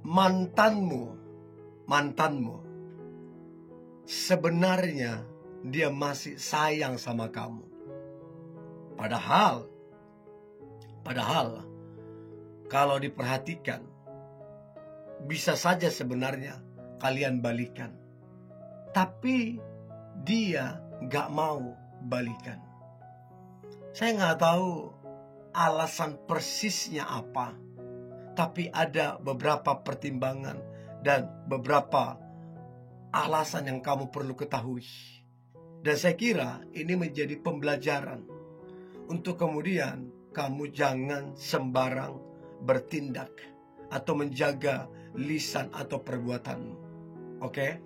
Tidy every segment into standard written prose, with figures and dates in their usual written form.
mantanmu sebenarnya dia masih sayang sama kamu. Padahal kalau diperhatikan, bisa saja sebenarnya kalian balikan, tapi dia gak mau balikan. Saya gak tahu alasan persisnya apa, tapi ada beberapa pertimbangan dan beberapa alasan yang kamu perlu ketahui. Dan saya kira ini menjadi pembelajaran untuk kemudian kamu jangan sembarang bertindak atau menjaga lisan atau perbuatanmu. Oke?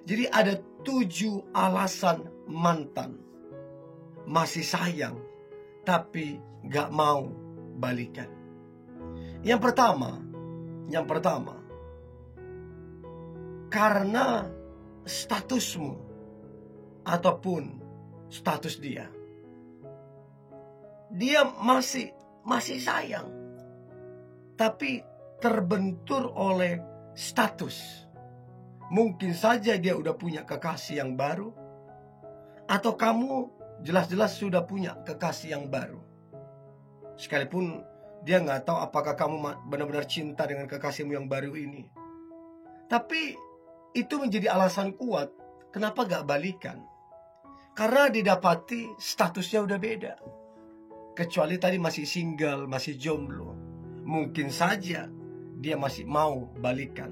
Jadi ada 7 alasan mantan masih sayang tapi gak mau balikan. Yang pertama, karena statusmu ataupun status dia. Dia masih sayang, tapi terbentur oleh status. Mungkin saja dia udah punya kekasih yang baru, atau kamu jelas-jelas sudah punya kekasih yang baru. Sekalipun dia nggak tahu apakah kamu benar-benar cinta dengan kekasihmu yang baru ini. Tapi itu menjadi alasan kuat kenapa gak balikan. Karena didapati statusnya udah beda. Kecuali tadi masih single, masih jomblo, mungkin saja dia masih mau balikan.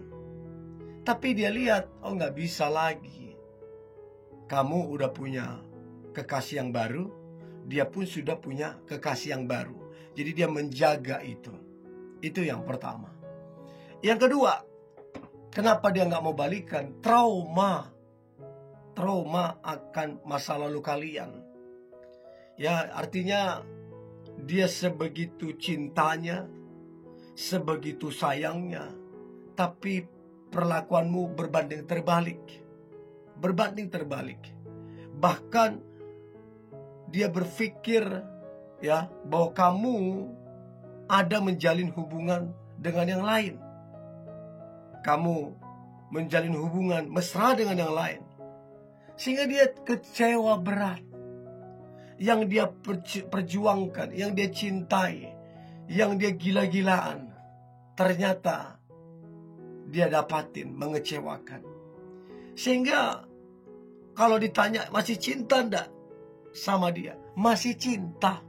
Tapi dia lihat, oh gak bisa lagi. Kamu udah punya kekasih yang baru, dia pun sudah punya kekasih yang baru. Jadi dia menjaga itu. Itu yang pertama. Yang kedua, kenapa dia gak mau balikan? Trauma akan masa lalu kalian. Ya, artinya dia sebegitu cintanya, sebegitu sayangnya, tapi perlakuanmu berbanding terbalik. Bahkan dia berpikir ya bahwa kamu ada menjalin hubungan dengan yang lain. Kamu menjalin hubungan mesra dengan yang lain. Sehingga dia kecewa berat. Yang dia perjuangkan, yang dia cintai, yang dia gila-gilaan, ternyata dia dapatin mengecewakan. Sehingga kalau ditanya masih cinta enggak sama dia? Masih cinta.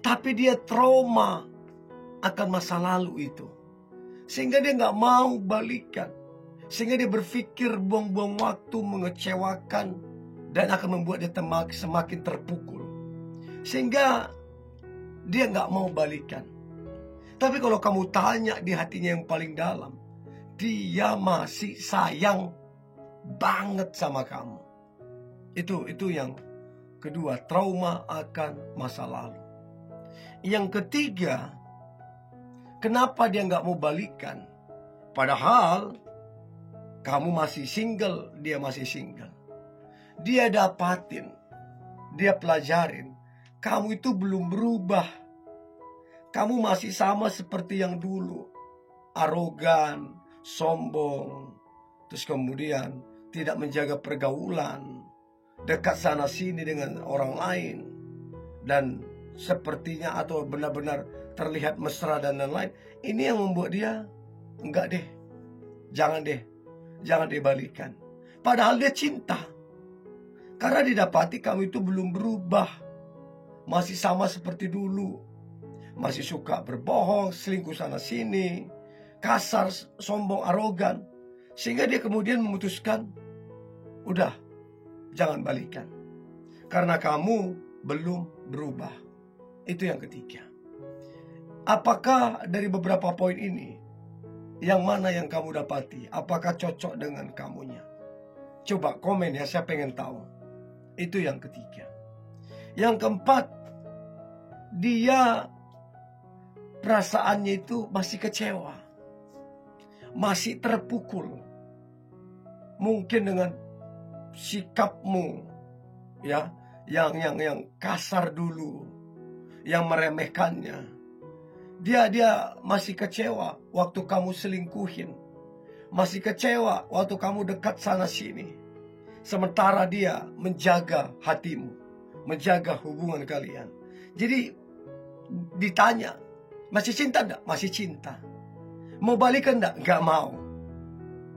Tapi dia trauma akan masa lalu itu. Sehingga dia gak mau balikan. Sehingga dia berpikir buang-buang waktu, mengecewakan, dan akan membuat dia semakin terpukul. Sehingga dia gak mau balikan. Tapi kalau kamu tanya di hatinya yang paling dalam, dia masih sayang banget sama kamu. Itu yang kedua, trauma akan masa lalu. Yang ketiga, kenapa dia gak mau balikan? Padahal kamu masih single, dia masih single. Dia dapatin, dia pelajarin, kamu itu belum berubah. Kamu masih sama seperti yang dulu. Arogan, sombong, terus kemudian tidak menjaga pergaulan, dekat sana sini dengan orang lain, dan sepertinya atau benar-benar terlihat mesra dan lain-lain. Ini yang membuat dia enggak deh, jangan dibalikan. Padahal dia cinta. Karena didapati kamu itu belum berubah, masih sama seperti dulu, masih suka berbohong, selingkuh sana sini, kasar, sombong, arogan. Sehingga dia kemudian memutuskan, udah, jangan balikan. Karena kamu belum berubah. Itu yang ketiga. Apakah dari beberapa poin ini, yang mana yang kamu dapati? Apakah cocok dengan kamunya? Coba komen ya, saya pengen tahu. Itu yang ketiga. Yang keempat, dia perasaannya itu masih kecewa, masih terpukul. Mungkin dengan sikapmu ya, yang kasar dulu, yang meremehkannya, Dia masih kecewa waktu kamu selingkuhin. Masih kecewa waktu kamu dekat sana sini. Sementara dia menjaga hatimu, menjaga hubungan kalian. Jadi ditanya, masih cinta enggak? Masih cinta. Mau balikan enggak? Enggak mau.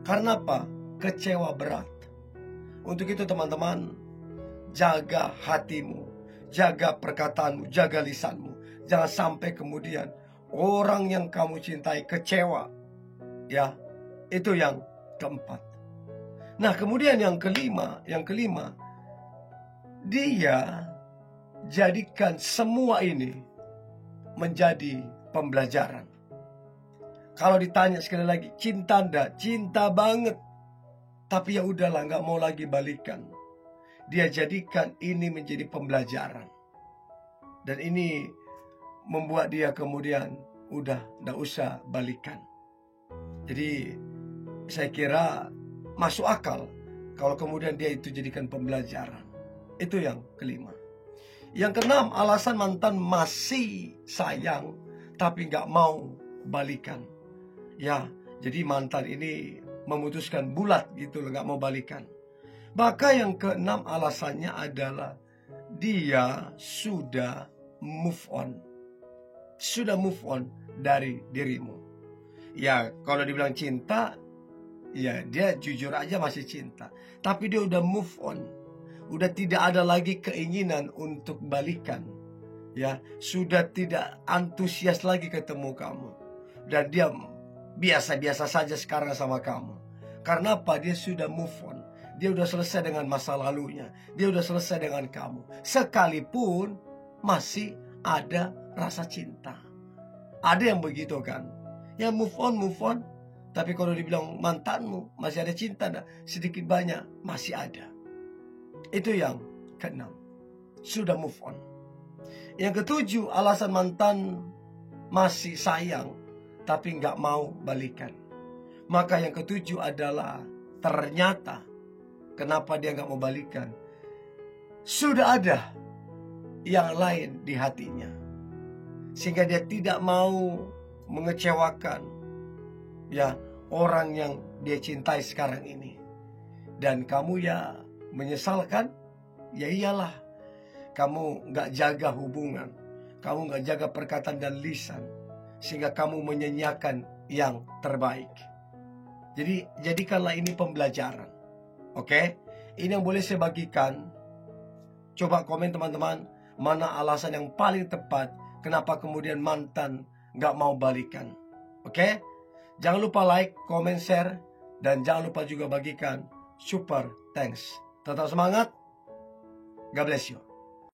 Karena apa? Kecewa berat. Untuk itu teman-teman, jaga hatimu, jaga perkataanmu, jaga lisanmu. Jangan sampai kemudian orang yang kamu cintai kecewa. Ya, itu yang keempat. Nah, kemudian yang kelima, dia jadikan semua ini menjadi pembelajaran. Kalau ditanya sekali lagi, cinta enggak? Cinta banget. Tapi ya udahlah, nggak mau lagi balikan. Dia jadikan ini menjadi pembelajaran. Dan ini membuat dia kemudian udah nggak usah balikan. Jadi saya kira masuk akal kalau kemudian dia itu jadikan pembelajaran. Itu yang kelima. Yang keenam, alasan mantan masih sayang tapi nggak mau balikan. Ya, jadi mantan ini memutuskan bulat gitu loh, nggak mau balikan. Maka yang keenam alasannya adalah dia sudah move on. Sudah move on dari dirimu. Ya, kalau dibilang cinta, ya dia jujur aja masih cinta. Tapi dia udah move on. Udah tidak ada lagi keinginan untuk balikan. Ya, sudah tidak antusias lagi ketemu kamu. Dan dia biasa-biasa saja sekarang sama kamu. Karena apa? Dia sudah move on. Dia udah selesai dengan masa lalunya. Dia udah selesai dengan kamu. Sekalipun masih ada rasa cinta. Ada yang begitu kan? Ya move on. Tapi kalau dibilang mantanmu masih ada cinta enggak? Sedikit banyak masih ada. Itu yang keenam. Sudah move on. Yang ketujuh, alasan mantan masih sayang tapi nggak mau balikan. Maka yang ketujuh adalah ternyata kenapa dia nggak mau balikan? Sudah ada yang lain di hatinya. Sehingga dia tidak mau mengecewakan ya orang yang dia cintai sekarang ini. Dan kamu ya menyesalkan? Ya iyalah. Kamu nggak jaga hubungan. Kamu nggak jaga perkataan dan lisan. Sehingga kamu menyanyiakan yang terbaik. Jadi jadikanlah ini pembelajaran. Oke? Ini yang boleh saya bagikan. Coba komen teman-teman. Mana alasan yang paling tepat. Kenapa kemudian mantan nggak mau balikan. Oke? Jangan lupa like, comment, share. Dan jangan lupa juga bagikan. Super thanks. Tetap semangat. God bless you.